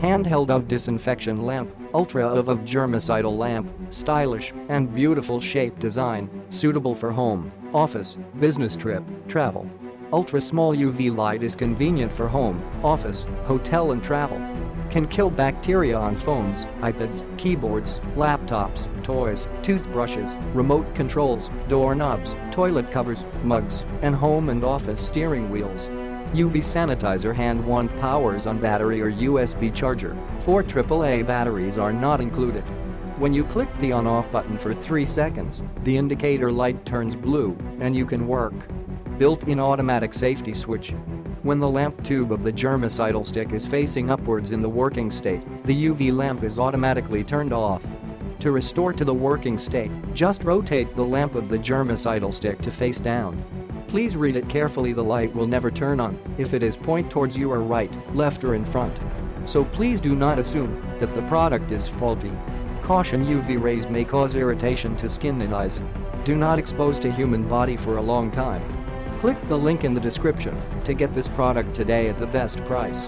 Handheld of disinfection lamp, ultra of germicidal lamp, stylish and beautiful shape design, suitable for home, office, business trip, travel. Ultra small UV light is convenient for home, office, hotel and travel. Can kill bacteria on phones, iPads, keyboards, laptops, toys, toothbrushes, remote controls, doorknobs, toilet covers, mugs, and home and office steering wheels. UV sanitizer hand wand powers on battery or USB charger. 4 AAA batteries are not included. When you click the on-off button for 3 seconds, the indicator light turns blue and you can work. Built-in automatic safety switch. When the lamp tube of the germicidal stick is facing upwards in the working state, the UV lamp is automatically turned off. To restore to the working state, just rotate the lamp of the germicidal stick to face down. Please read it carefully. The light will never turn on if it is point towards you or right, left or in front. So please do not assume that the product is faulty. Caution: UV rays may cause irritation to skin and eyes. Do not expose to human body for a long time. Click the link in the description to get this product today at the best price.